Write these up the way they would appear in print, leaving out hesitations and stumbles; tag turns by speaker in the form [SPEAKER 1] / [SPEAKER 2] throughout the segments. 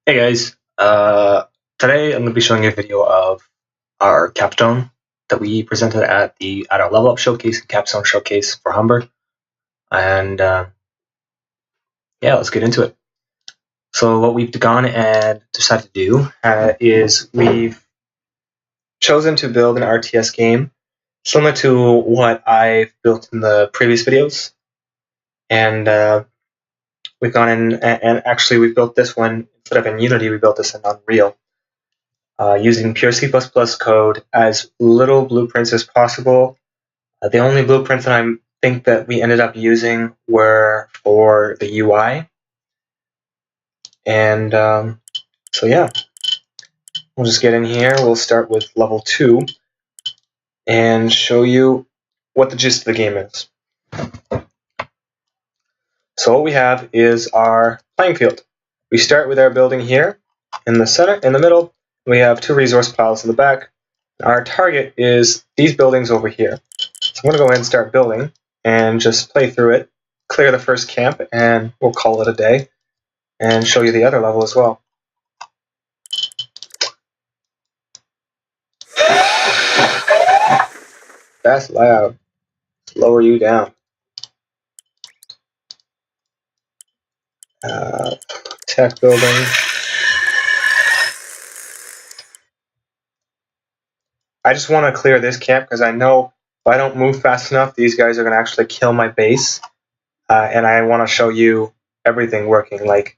[SPEAKER 1] Hey guys, today I'm going to be showing you a video of our Capstone that we presented at our Level Up Showcase and Capstone Showcase for Humber, and yeah, let's get into it. So what we've gone and decided to do is we've chosen to build an RTS game similar to what I've built in the previous videos, and we've gone in and actually we built this one instead of in Unity, we built this in Unreal. Using pure C++ code, as little blueprints as possible. The only blueprints that I think that we ended up using were for the UI. And so yeah, we'll just get in here. We'll start with level 2 and show you what the gist of the game is. So what we have is our playing field. We start with our building here in the center, in the middle. We have 2 resource piles in the back. Our target is these buildings over here. So I'm going to go ahead and start building and just play through it, clear the first camp, and we'll call it a day, and show you the other level as well. That's loud. Lower you down. Tech building. I just want to clear this camp because I know if I don't move fast enough, these guys are going to actually kill my base. And I want to show you everything working. Like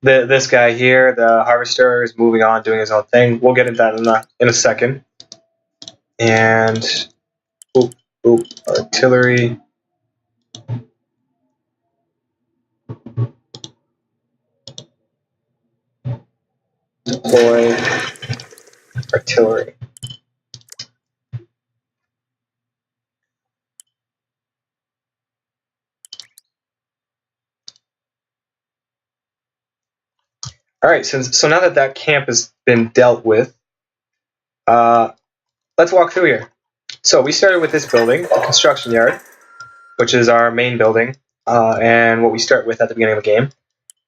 [SPEAKER 1] this guy here, the harvester, is moving on, doing his own thing. We'll get into that in a second. And artillery. Deploy artillery. All right, so now that camp has been dealt with, let's walk through here. So we started with this building, the construction yard, which is our main building, and what we start with at the beginning of the game.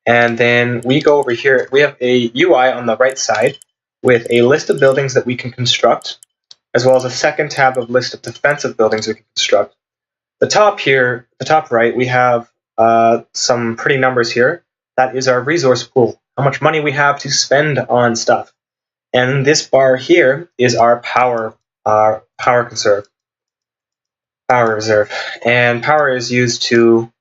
[SPEAKER 1] And then we go over here. We have a UI on the right side with a list of buildings that we can construct, as well as a second tab of list of defensive buildings we can construct. The top here, the top right, we have some pretty numbers here. That is our resource pool, how much money we have to spend on stuff. And this bar here is our power reserve. And power is used to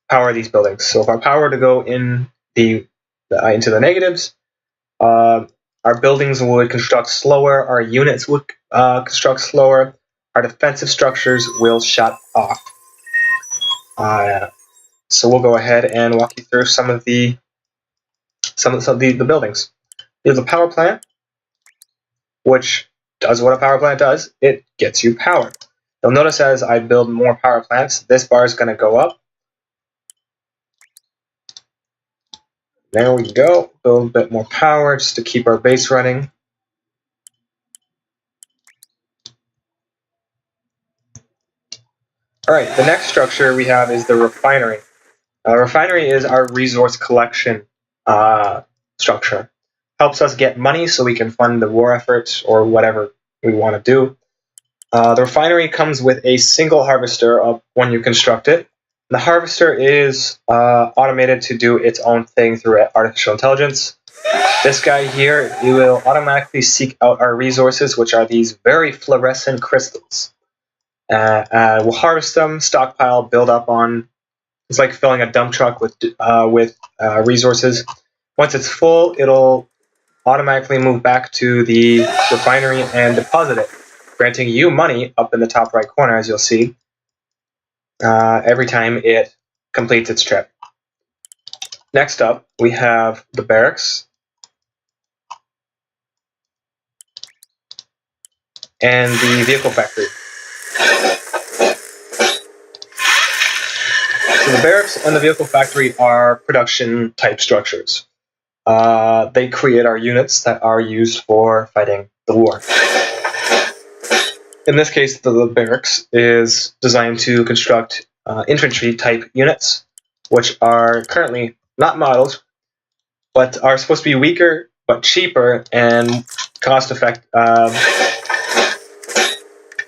[SPEAKER 1] power these buildings. So if our power were to go into the negatives, our buildings would construct slower, our units would construct slower, our defensive structures will shut off. So we'll go ahead and walk you through some of the buildings. Here's a power plant, which does what a power plant does. It gets you power. You'll notice as I build more power plants, this bar is going to go up. There we go. Build a bit more power just to keep our base running. All right, the next structure we have is the refinery. Refinery is our resource collection structure. Helps us get money so we can fund the war efforts or whatever we want to do. The refinery comes with a single harvester when you construct it. The harvester is automated to do its own thing through artificial intelligence. This guy here, he will automatically seek out our resources, which are these very fluorescent crystals. We'll harvest them, stockpile, build up on. It's like filling a dump truck with resources. Once it's full, it'll automatically move back to the refinery and deposit it, granting you money up in the top right corner, as you'll see, every time it completes its trip. Next up, we have the barracks and the vehicle factory. So the barracks and the vehicle factory are production type structures. They create our units that are used for fighting the war. In this case, the barracks is designed to construct infantry type units, which are currently not models, but are supposed to be weaker but cheaper and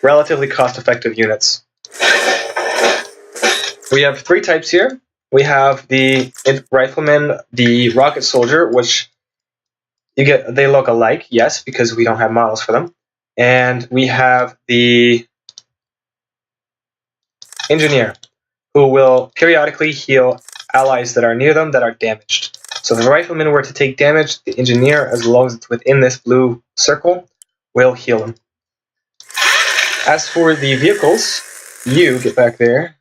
[SPEAKER 1] relatively cost-effective units. We have 3 types here. We have the rifleman, the rocket soldier, which they look alike, yes, because we don't have models for them. And we have the engineer, who will periodically heal allies that are near them that are damaged. So if the rifleman were to take damage, the engineer, as long as it's within this blue circle, will heal him. As for the vehicles, you get back there.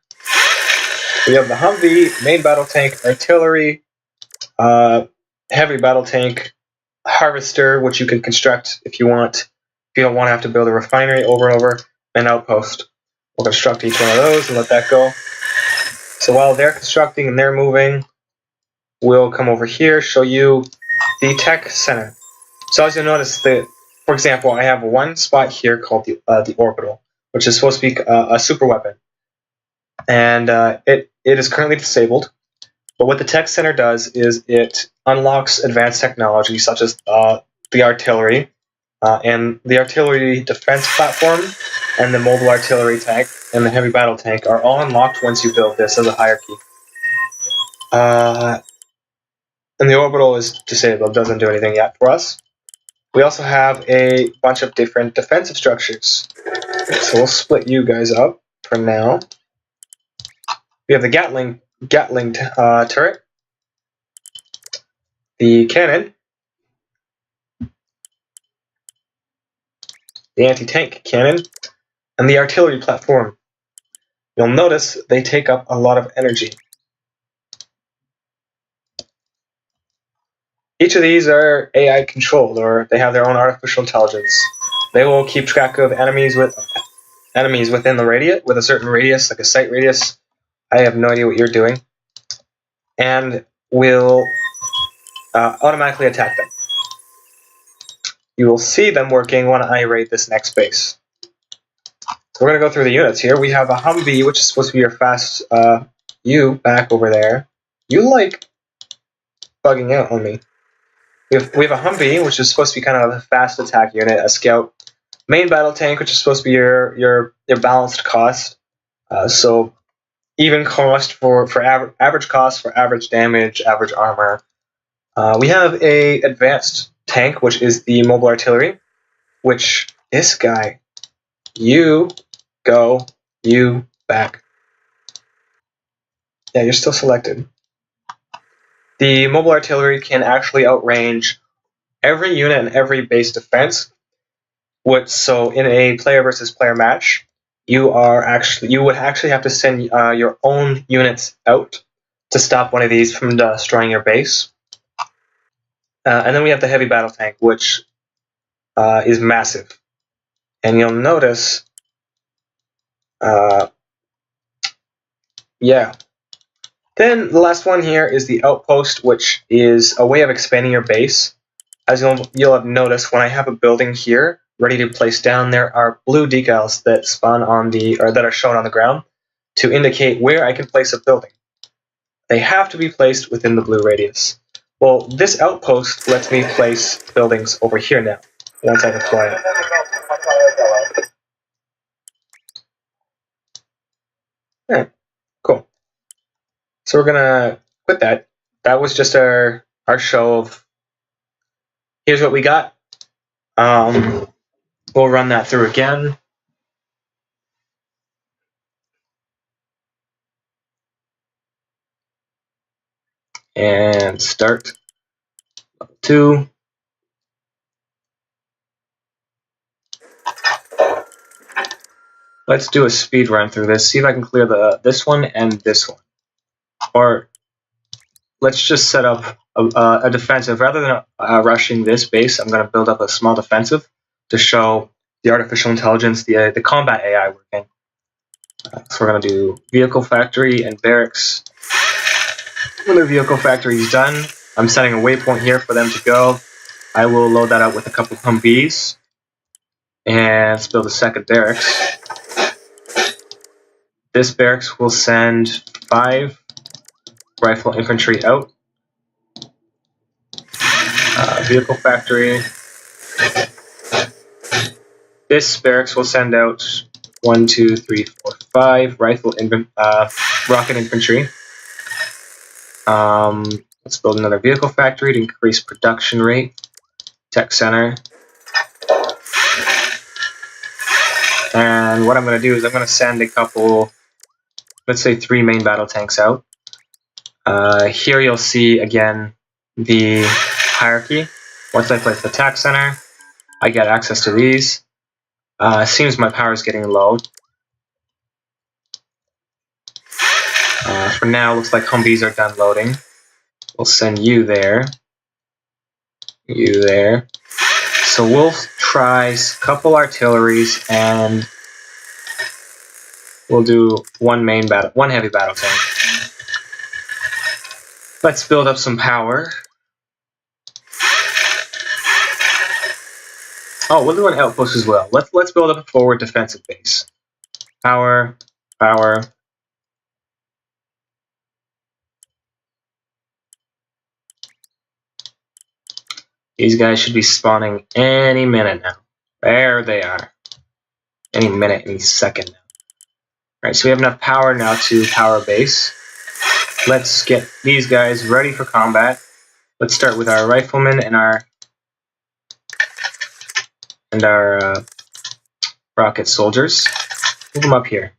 [SPEAKER 1] We have the Humvee, main battle tank, artillery, heavy battle tank, harvester, which you can construct if you want. If you don't want to have to build a refinery over and over, an outpost. We'll construct each one of those and let that go. So while they're constructing and they're moving, we'll come over here, show you the tech center. So as you'll notice, for example, I have one spot here called the orbital, which is supposed to be a super weapon. And it is currently disabled. But what the tech center does is it unlocks advanced technology such as the artillery and the artillery defense platform and the mobile artillery tank and the heavy battle tank are all unlocked once you build this as a hierarchy. And the orbital is disabled, doesn't do anything yet for us. We also have a bunch of different defensive structures. So we'll split you guys up for now. We have the Gatling turret, the cannon, the anti-tank cannon, and the artillery platform. You'll notice they take up a lot of energy. Each of these are AI controlled, or they have their own artificial intelligence. They will keep track of enemies within the radius, with a certain radius, like a sight radius. I have no idea what you're doing, and will automatically attack them. You will see them working when I raid this next base. So we're going to go through the units here. We have a Humvee, which is supposed to be your fast. You back over there. You like bugging out on me. We have a Humvee, which is supposed to be kind of a fast attack unit, a scout. Main battle tank, which is supposed to be your balanced cost. So even cost for average cost for average damage, average armor. We have a advanced tank, which is the mobile artillery, which this guy, you go, you back. Yeah, you're still selected. The mobile artillery can actually outrange every unit and every base defense. So in a player versus player match, you would actually have to send your own units out to stop one of these from destroying your base. And then we have the heavy battle tank, which is massive. And you'll notice, yeah. Then the last one here is the outpost, which is a way of expanding your base. As you'll have noticed, when I have a building here ready to place down, there are blue decals that spawn that are shown on the ground to indicate where I can place a building. They have to be placed within the blue radius. Well, this outpost lets me place buildings over here now, once I deploy it. Yeah, cool. So we're gonna quit that. That was just our show of here's what we got. We'll run that through again. And start. Level 2. Let's do a speed run through this. See if I can clear this one and this one. Or let's just set up a defensive. Rather than rushing this base, I'm going to build up a small defensive to show the artificial intelligence, the combat AI working. So we're going to do vehicle factory and barracks. When the vehicle factory is done, I'm setting a waypoint here for them to go. I will load that out with a couple Humvees. And let's build a second barracks. This barracks will send 5 rifle infantry out. Vehicle factory. This barracks will send out 1, 2, 3, 4, 5 rocket infantry. Let's build another vehicle factory to increase production rate. Tech center. And what I'm going to do is I'm going to send a couple, let's say 3 main battle tanks out. Here you'll see again the hierarchy. Once I place the tech center, I get access to these. Seems my power is getting low. For now, looks like Humvees are done loading. We'll send you there. You there. So we'll try a couple artilleries and we'll do one heavy battle tank. Let's build up some power. Oh, we'll do an outpost as well. Let's build up a forward defensive base. Power, power. These guys should be spawning any minute now. There they are. Any minute, any second now. Alright, so we have enough power now to power base. Let's get these guys ready for combat. Let's start with our riflemen and our rocket soldiers. Move them up here.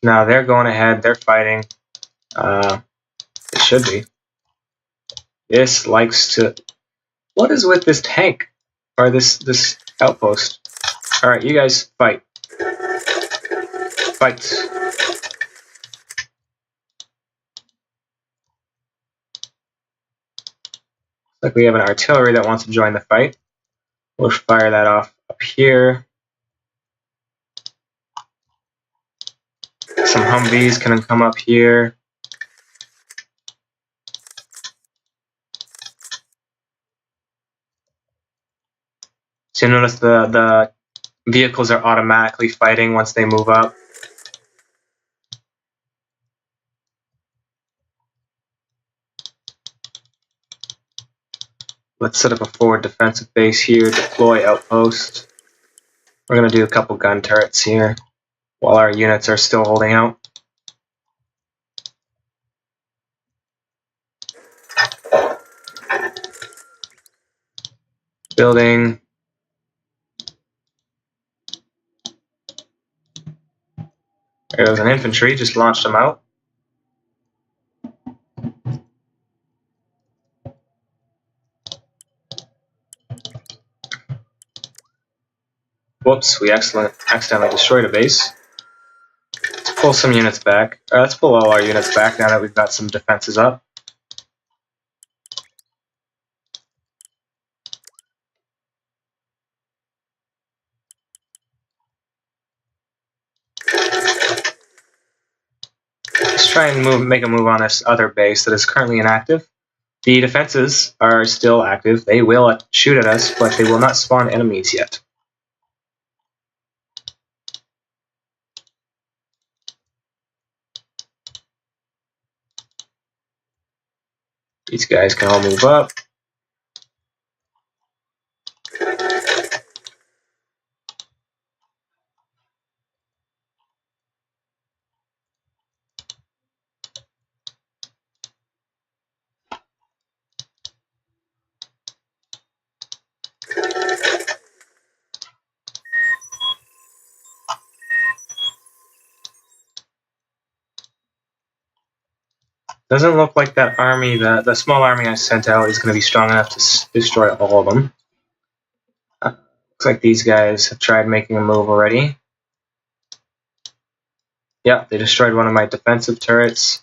[SPEAKER 1] Now they're going ahead. They're fighting. It should be. This likes to. What is with this tank or this outpost? All right, you guys fight. Fight. Like we have an artillery that wants to join the fight. We'll fire that off up here. Some Humvees can come up here. So you notice the vehicles are automatically fighting once they move up. Let's set up a forward defensive base here, deploy outpost. We're going to do a couple gun turrets here while our units are still holding out. Building. There goes an infantry, just launched them out. Whoops, we accidentally destroyed a base. Let's pull some units back. Let's pull all our units back now that we've got some defenses up. Let's try and make a move on this other base that is currently inactive. The defenses are still active. They will shoot at us, but they will not spawn enemies yet. These guys can all move up. Doesn't look like that army, the small army I sent out, is going to be strong enough to destroy all of them. Looks like these guys have tried making a move already. Yeah, they destroyed one of my defensive turrets.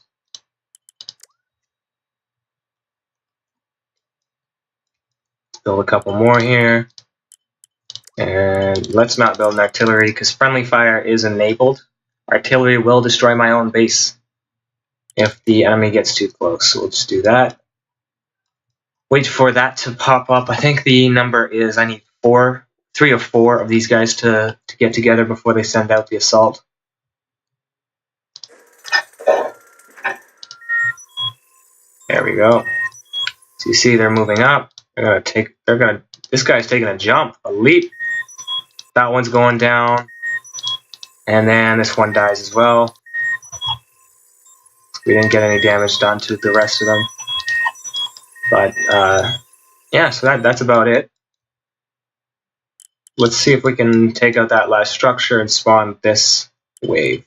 [SPEAKER 1] Build a couple more here. And let's not build an artillery because friendly fire is enabled. Artillery will destroy my own base if the enemy gets too close. So we'll just do that. Wait for that to pop up. I think the number is I need 3 or 4 of these guys to get together before they send out the assault. we go. So you see they're moving up. This guy's taking a jump, a leap. That one's going down. And then this one dies as well. We didn't get any damage done to the rest of them. But yeah, so that's about it. Let's see if we can take out that last structure and spawn this wave.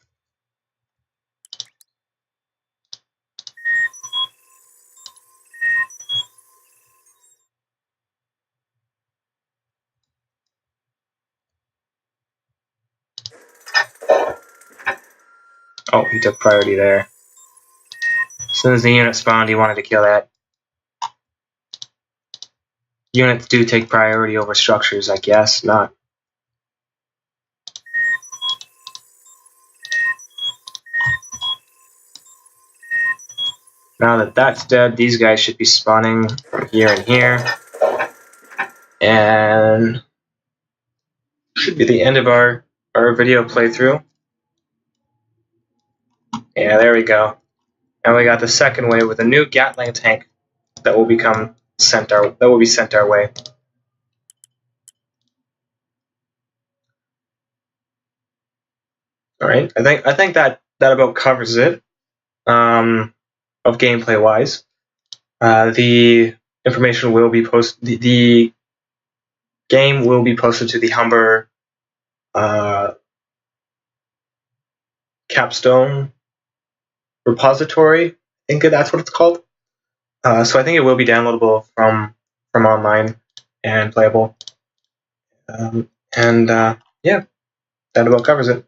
[SPEAKER 1] Oh, he took priority there. As soon as the unit spawned, he wanted to kill that. Units do take priority over structures, I guess. Not. Now that that's dead, these guys should be spawning from here and here. And should be the end of our video playthrough. Yeah, there we go. And we got the second wave with a new Gatling tank that will be sent our way. All right, I think that about covers it. Of gameplay wise, the information will be posted. The game will be posted to the Humber Capstone repository. I think that's what it's called. So I think it will be downloadable from online and playable. Yeah, that about covers it.